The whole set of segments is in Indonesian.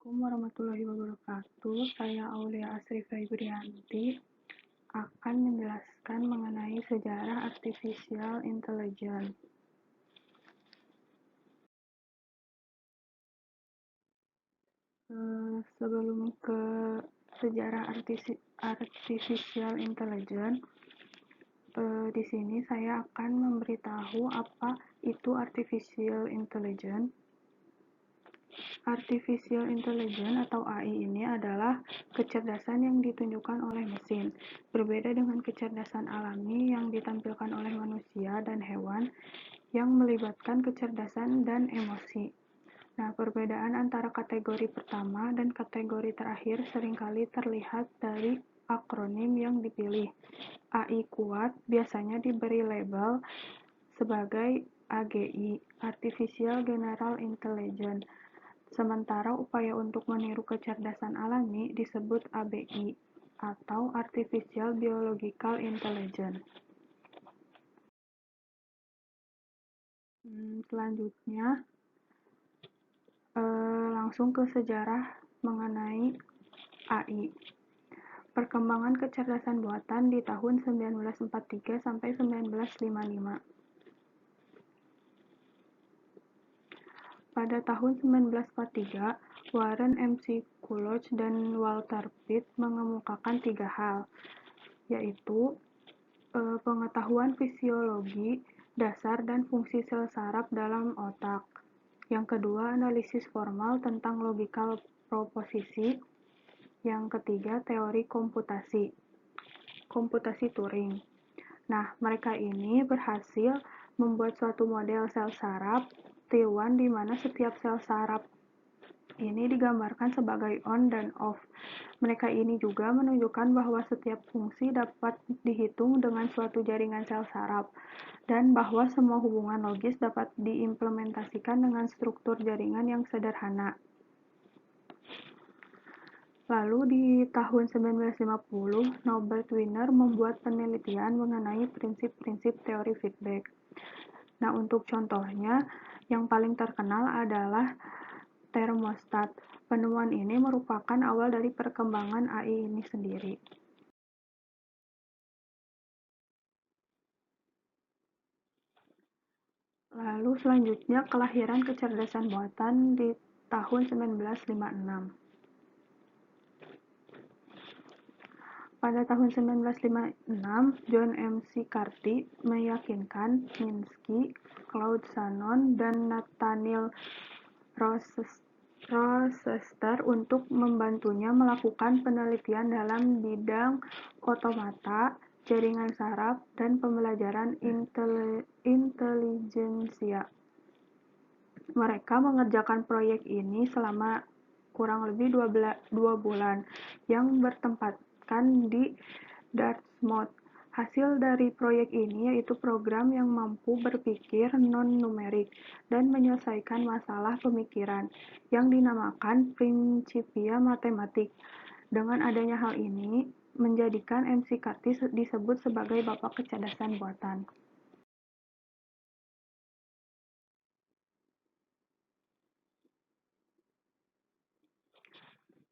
Assalamualaikum warahmatullahi wabarakatuh. Saya Aulia Asri Febrianti akan menjelaskan mengenai sejarah artificial intelligence. Sebelum ke sejarah artificial intelligence, di sini saya akan memberitahu apa itu artificial intelligence. Artificial Intelligence atau AI ini adalah kecerdasan yang ditunjukkan oleh mesin. Berbeda dengan kecerdasan alami yang ditampilkan oleh manusia dan hewan yang melibatkan kecerdasan dan emosi. Nah, perbedaan antara kategori pertama dan kategori terakhir seringkali terlihat dari akronim yang dipilih. AI kuat biasanya diberi label sebagai AGI, Artificial General Intelligence. Sementara upaya untuk meniru kecerdasan alami disebut ABI atau Artificial Biological Intelligence. Selanjutnya, langsung ke sejarah mengenai AI. Perkembangan kecerdasan buatan di tahun 1943 sampai 1955. Pada tahun 1943, Warren McCulloch dan Walter Pitt mengemukakan 3 hal, yaitu pengetahuan fisiologi dasar dan fungsi sel saraf dalam otak. Yang kedua, analisis formal tentang logikal proposisi. Yang ketiga, teori komputasi Turing. Nah, mereka ini berhasil membuat suatu model sel saraf T1 di mana setiap sel saraf ini digambarkan sebagai on dan off. Mereka ini juga menunjukkan bahwa setiap fungsi dapat dihitung dengan suatu jaringan sel saraf, dan bahwa semua hubungan logis dapat diimplementasikan dengan struktur jaringan yang sederhana. Lalu di tahun 1950, Norbert Wiener membuat penelitian mengenai prinsip-prinsip teori feedback. Nah, untuk contohnya, yang paling terkenal adalah termostat. Penemuan ini merupakan awal dari perkembangan AI ini sendiri. Lalu selanjutnya, kelahiran kecerdasan buatan di tahun 1956. Pada tahun 1956, John McCarthy meyakinkan Minsky, Claude Shannon, dan Nathaniel Rochester untuk membantunya melakukan penelitian dalam bidang otomata, jaringan saraf, dan pembelajaran intelijensia. Mereka mengerjakan proyek ini selama kurang lebih 2 bulan, yang bertempatkan di Dartmouth. Hasil dari proyek ini yaitu program yang mampu berpikir non-numerik dan menyelesaikan masalah pemikiran, yang dinamakan Principia Matematik. Dengan adanya hal ini, menjadikan McCarthy disebut sebagai bapak kecerdasan buatan.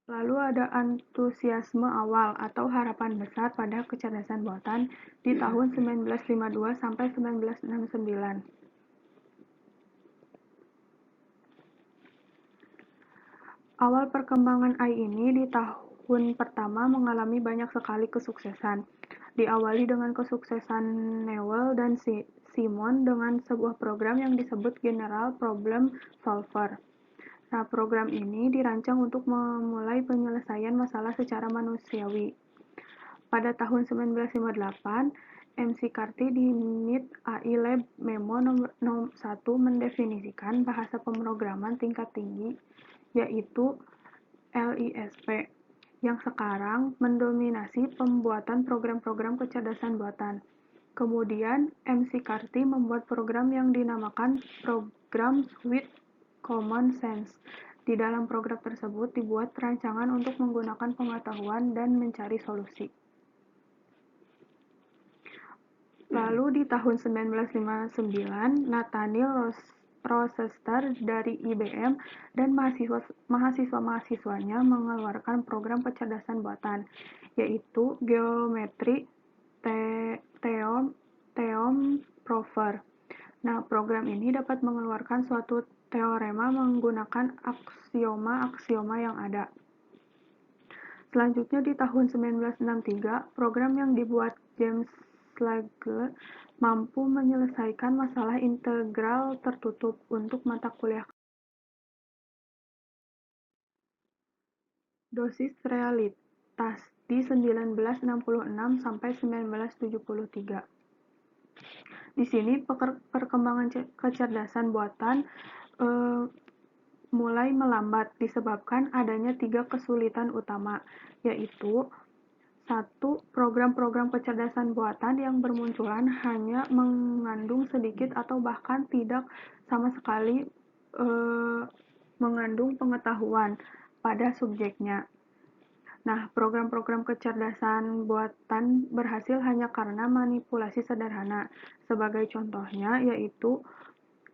Lalu ada antusiasme awal atau harapan besar pada kecerdasan buatan di tahun 1952 sampai 1969. Awal perkembangan AI ini di tahun pertama mengalami banyak sekali kesuksesan. Diawali dengan kesuksesan Newell dan Simon dengan sebuah program yang disebut General Problem Solver. Nah, program ini dirancang untuk memulai penyelesaian masalah secara manusiawi. Pada tahun 1958, McCarthy di MIT AI Lab Memo nomor 1 mendefinisikan bahasa pemrograman tingkat tinggi, yaitu LISP, yang sekarang mendominasi pembuatan program-program kecerdasan buatan. Kemudian, McCarthy membuat program yang dinamakan Program with Common Sense. Di dalam program tersebut dibuat rancangan untuk menggunakan pengetahuan dan mencari solusi. Lalu di tahun 1959, Nathaniel Processor dari IBM dan mahasiswa-mahasiswanya mengeluarkan program kecerdasan buatan, yaitu Geometry Theorem Prover. Nah, program ini dapat mengeluarkan suatu teorema menggunakan aksioma-aksioma yang ada. Selanjutnya di tahun 1963, program yang dibuat James Lange mampu menyelesaikan masalah integral tertutup untuk mata kuliah dosis realitas di 1966 sampai 1973. Di sini perkembangan kecerdasan buatan mulai melambat disebabkan adanya 3 kesulitan utama, yaitu 1. Program-program kecerdasan buatan yang bermunculan hanya mengandung sedikit atau bahkan tidak sama sekali mengandung pengetahuan pada subjeknya. Nah, program-program kecerdasan buatan berhasil hanya karena manipulasi sederhana. Sebagai contohnya yaitu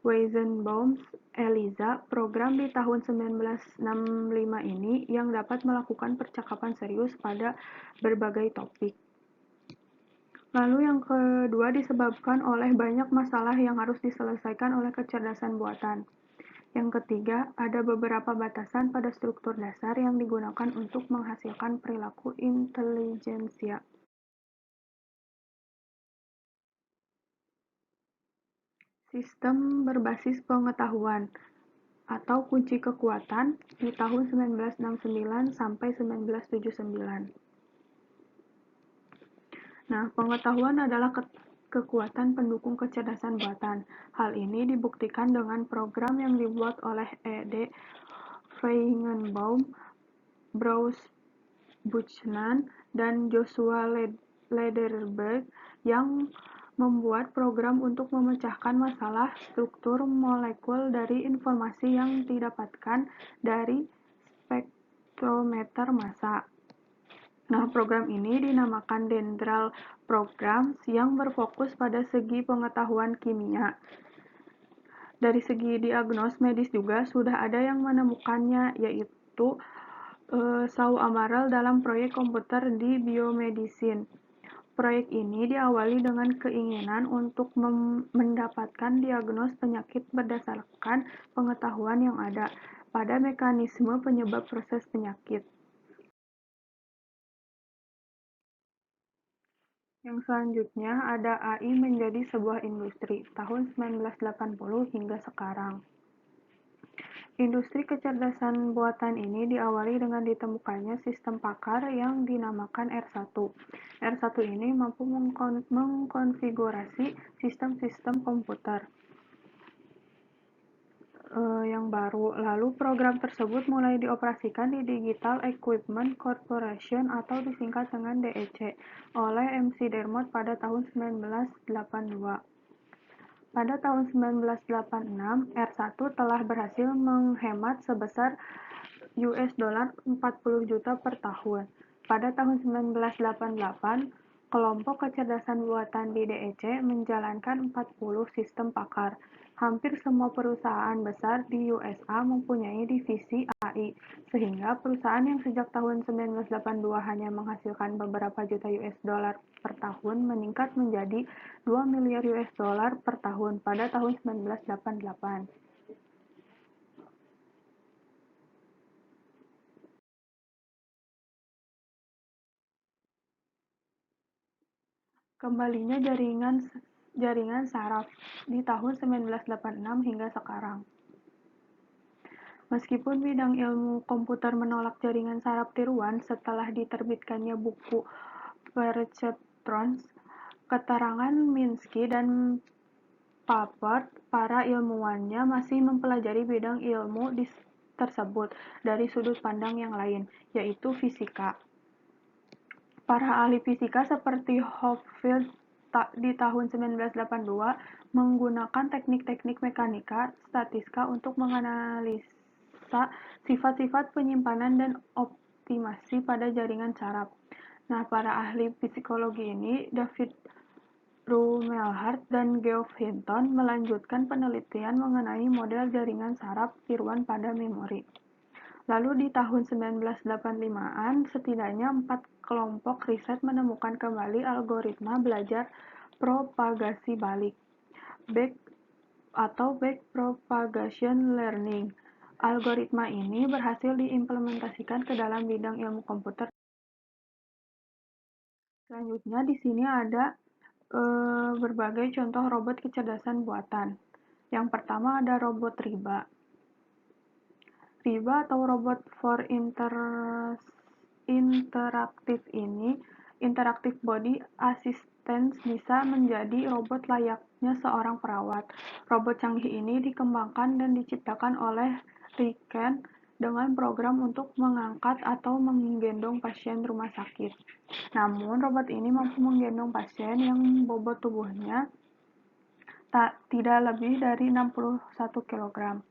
Weizenbaum's Eliza, program di tahun 1965 ini yang dapat melakukan percakapan serius pada berbagai topik. Lalu yang kedua disebabkan oleh banyak masalah yang harus diselesaikan oleh kecerdasan buatan. Yang ketiga, ada beberapa batasan pada struktur dasar yang digunakan untuk menghasilkan perilaku intelijensia. Sistem berbasis pengetahuan atau kunci kekuatan di tahun 1969 sampai 1979. Nah, pengetahuan adalah kekuatan pendukung kecerdasan buatan. Hal ini dibuktikan dengan program yang dibuat oleh E.D. Feigenbaum, Bruce Buchanan, dan Joshua Lederberg yang membuat program untuk memecahkan masalah struktur molekul dari informasi yang didapatkan dari spektrometer massa. Nah, program ini dinamakan Dendral Programs yang berfokus pada segi pengetahuan kimia. Dari segi diagnos medis juga sudah ada yang menemukannya, yaitu Saul Amaral dalam proyek komputer di biomedicine. Proyek ini diawali dengan keinginan untuk mendapatkan diagnos penyakit berdasarkan pengetahuan yang ada pada mekanisme penyebab proses penyakit. Yang selanjutnya ada AI menjadi sebuah industri, tahun 1980 hingga sekarang. Industri kecerdasan buatan ini diawali dengan ditemukannya sistem pakar yang dinamakan R1. R1 ini mampu mengkonfigurasi sistem-sistem komputer yang baru. Lalu program tersebut mulai dioperasikan di Digital Equipment Corporation atau disingkat dengan DEC oleh McDermott pada tahun 1982. Pada tahun 1986, R1 telah berhasil menghemat sebesar $40 juta per tahun. Pada tahun 1988, kelompok kecerdasan buatan di DEC menjalankan 40 sistem pakar. Hampir semua perusahaan besar di USA mempunyai divisi AI, sehingga perusahaan yang sejak tahun 1982 hanya menghasilkan beberapa juta $, per tahun meningkat menjadi $2 miliar per tahun pada tahun 1988. Kembalinya jaringan saraf di tahun 1986 hingga sekarang. Meskipun bidang ilmu komputer menolak jaringan saraf tiruan setelah diterbitkannya buku Perceptrons, keterangan Minsky dan Papert, para ilmuwannya masih mempelajari bidang ilmu tersebut dari sudut pandang yang lain, yaitu fisika. Para ahli fisika seperti Hopfield di tahun 1982 menggunakan teknik-teknik mekanika statistika untuk menganalisa sifat-sifat penyimpanan dan optimasi pada jaringan saraf. Nah, para ahli psikologi ini, David Rumelhart dan Geoff Hinton melanjutkan penelitian mengenai model jaringan saraf tiruan pada memori. Lalu di tahun 1985-an, setidaknya 4 kelompok riset menemukan kembali algoritma belajar propagasi balik back propagation learning. Algoritma ini berhasil diimplementasikan ke dalam bidang ilmu komputer. Selanjutnya di sini ada berbagai contoh robot kecerdasan buatan. Yang pertama ada robot Riba. Riba atau Robot for Interactive Body Assistance bisa menjadi robot layaknya seorang perawat. Robot canggih ini dikembangkan dan diciptakan oleh Riken dengan program untuk mengangkat atau menggendong pasien rumah sakit. Namun, robot ini mampu menggendong pasien yang bobot tubuhnya tidak lebih dari 61 kg.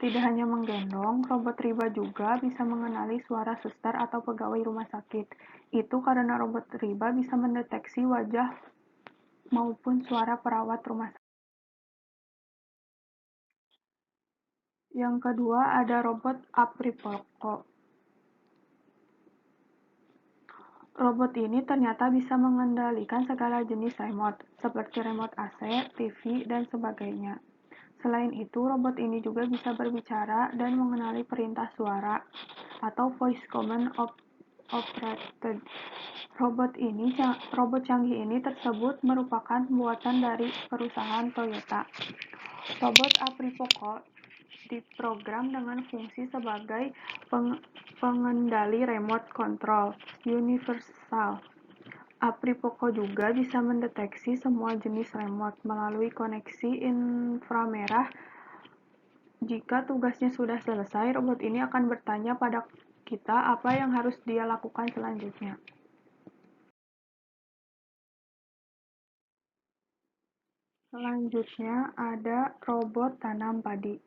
Tidak hanya menggendong, robot Riba juga bisa mengenali suara suster atau pegawai rumah sakit. Itu karena robot Riba bisa mendeteksi wajah maupun suara perawat rumah sakit. Yang kedua ada robot Apripoko. Robot ini ternyata bisa mengendalikan segala jenis remote, seperti remote AC, TV, dan sebagainya. Selain itu, robot ini juga bisa berbicara dan mengenali perintah suara atau voice command operated. Robot canggih ini tersebut merupakan buatan dari perusahaan Toyota. Robot Apripoko diprogram dengan fungsi sebagai pengendali remote control universal. Apripoko juga bisa mendeteksi semua jenis remote melalui koneksi inframerah. Jika tugasnya sudah selesai, robot ini akan bertanya pada kita apa yang harus dia lakukan selanjutnya. Selanjutnya ada robot tanam padi.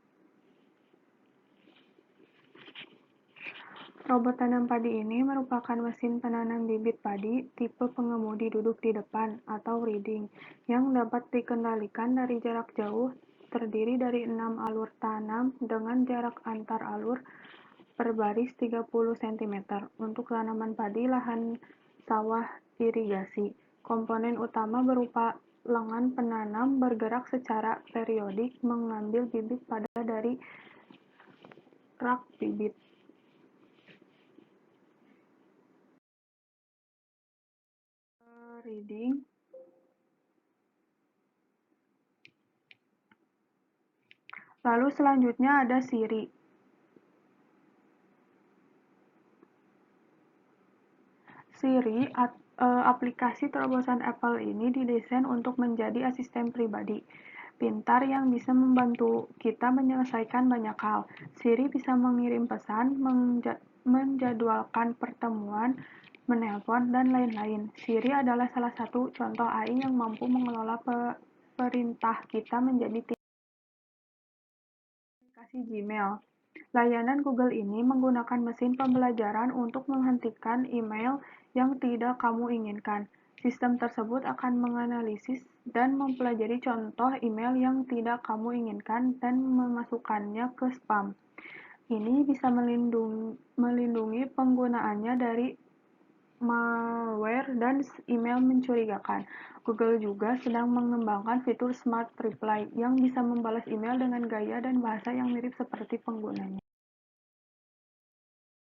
Robot tanam padi ini merupakan mesin penanam bibit padi tipe pengemudi duduk di depan atau riding yang dapat dikendalikan dari jarak jauh, terdiri dari 6 alur tanam dengan jarak antar alur per baris 30 cm untuk tanaman padi lahan sawah irigasi. Komponen utama berupa lengan penanam bergerak secara periodik mengambil bibit pada dari rak bibit. Reading. Lalu selanjutnya ada Siri. Siri, aplikasi terobosan Apple ini didesain untuk menjadi asisten pribadi pintar yang bisa membantu kita menyelesaikan banyak hal. Siri bisa mengirim pesan, menjadwalkan pertemuan, menelpon, dan lain-lain. Siri adalah salah satu contoh AI yang mampu mengelola perintah kita menjadi aplikasi Gmail. Layanan Google ini menggunakan mesin pembelajaran untuk menghentikan email yang tidak kamu inginkan. Sistem tersebut akan menganalisis dan mempelajari contoh email yang tidak kamu inginkan dan memasukkannya ke spam. Ini bisa melindungi penggunaannya dari malware dan email mencurigakan. Google juga sedang mengembangkan fitur Smart Reply yang bisa membalas email dengan gaya dan bahasa yang mirip seperti penggunanya.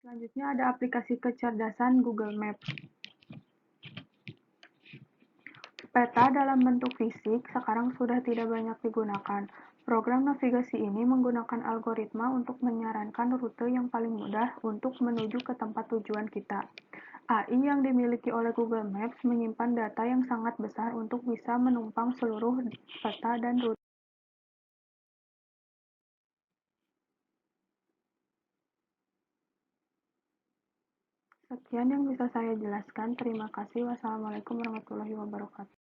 Selanjutnya ada aplikasi kecerdasan Google Maps. Peta dalam bentuk fisik sekarang sudah tidak banyak digunakan. Program navigasi ini menggunakan algoritma untuk menyarankan rute yang paling mudah untuk menuju ke tempat tujuan kita. AI yang dimiliki oleh Google Maps menyimpan data yang sangat besar untuk bisa menumpang seluruh peta dan rute. Sekian yang bisa saya jelaskan. Terima kasih. Wassalamualaikum warahmatullahi wabarakatuh.